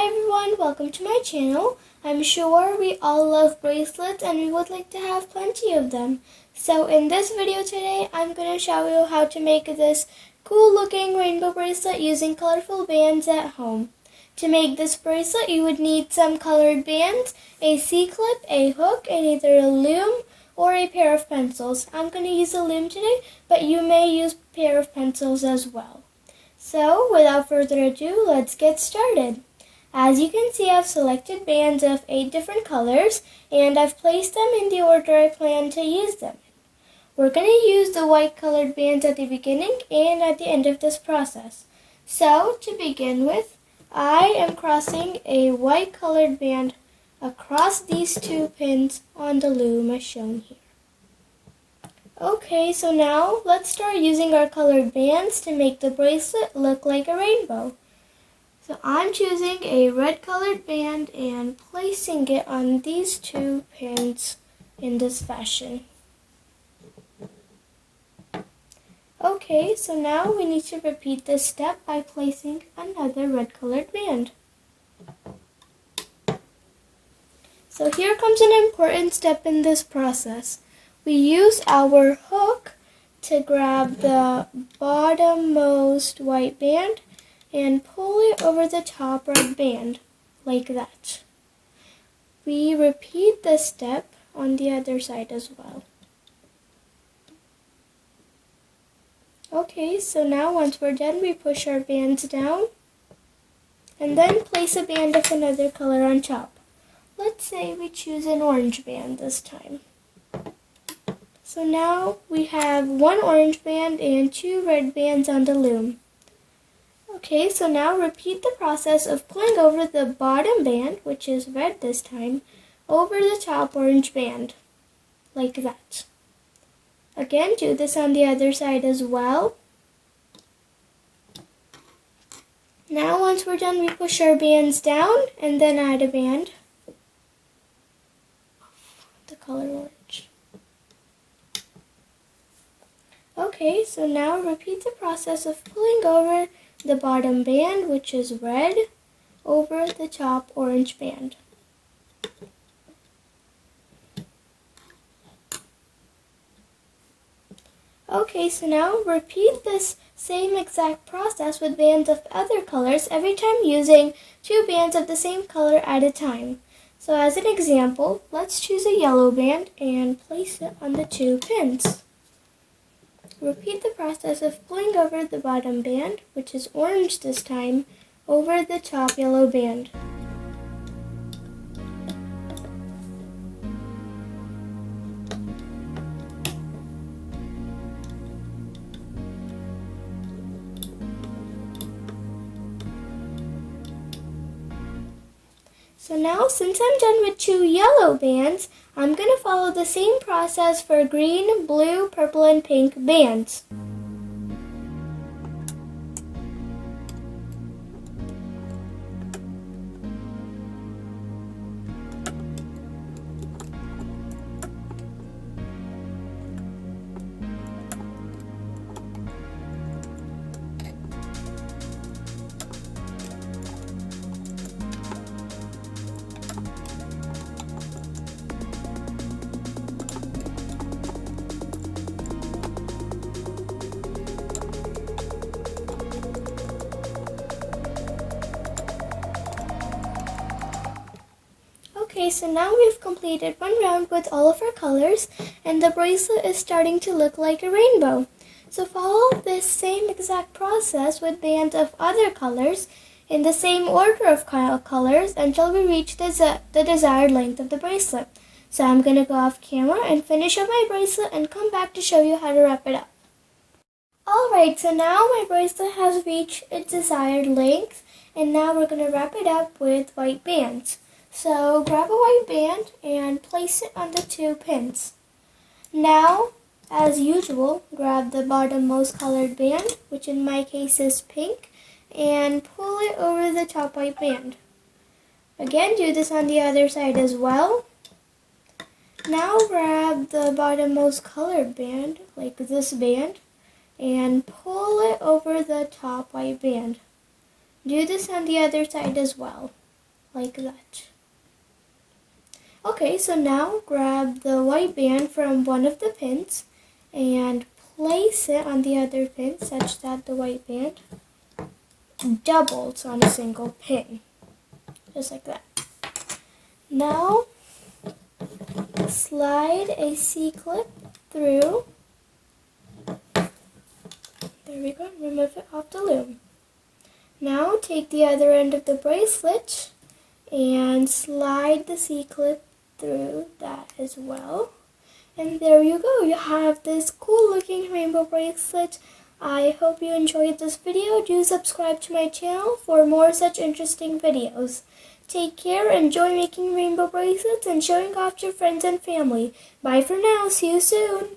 Hi everyone, welcome to my channel. I'm sure we all love bracelets and we would like to have plenty of them. So in this video today, I'm going to show you how to make this cool looking rainbow bracelet using colorful bands at home. To make this bracelet, you would need some colored bands, a C-clip, a hook, and either a loom or a pair of pencils. I'm going to use a loom today, but you may use a pair of pencils as well. So without further ado, let's get started. As you can see, I've selected bands of 8 different colors and I've placed them in the order I plan to use them. We're going to use the white colored bands at the beginning and at the end of this process. So to begin with, I am crossing a white colored band across these 2 pins on the loom as shown here. Okay, so now let's start using our colored bands to make the bracelet look like a rainbow. So I'm choosing a red colored band and placing it on these 2 pins in this fashion. Okay, so now we need to repeat this step by placing another red colored band. So here comes an important step in this process. We use our hook to grab the bottommost white band and pull it over the top red band, like that. We repeat this step on the other side as well. Okay, so now once we're done, we push our bands down and then place a band of another color on top. Let's say we choose an orange band this time. So now we have 1 orange band and 2 red bands on the loom. Okay, so now repeat the process of pulling over the bottom band, which is red this time, over the top orange band, like that. Again, do this on the other side as well. Now once we're done, we push our bands down and then add a band of the color orange. Okay, so now repeat the process of pulling over the bottom band, which is red, over the top orange band. Okay, so now repeat this same exact process with bands of other colors, every time using 2 bands of the same color at a time. So as an example, let's choose a yellow band and place it on the 2 pins. Repeat the process of pulling over the bottom band, which is orange this time, over the top yellow band. So now, since I'm done with 2 yellow bands, I'm going to follow the same process for green, blue, purple, and pink bands. Okay, so now we've completed 1 round with all of our colors and the bracelet is starting to look like a rainbow. So follow this same exact process with bands of other colors in the same order of colors until we reach the desired length of the bracelet. So I'm going to go off camera and finish up my bracelet and come back to show you how to wrap it up. Alright, so now my bracelet has reached its desired length and now we're going to wrap it up with white bands. So grab a white band and place it on the 2 pins. Now, as usual, grab the bottommost colored band, which in my case is pink, and pull it over the top white band. Again, do this on the other side as well. Now grab the bottommost colored band, like this band, and pull it over the top white band. Do this on the other side as well. like that. Okay, so now grab the white band from one of the pins and place it on the other pin such that the white band doubles on a single pin, just like that. Now slide a C-clip through. There we go, remove it off the loom. Now take the other end of the bracelet and slide the C-clip through that as well. And there you go, you have this cool looking rainbow bracelet. I hope you enjoyed this video. Do subscribe to my channel for more such interesting videos. Take care, enjoy making rainbow bracelets and showing off to your friends and family. Bye for now, see you soon.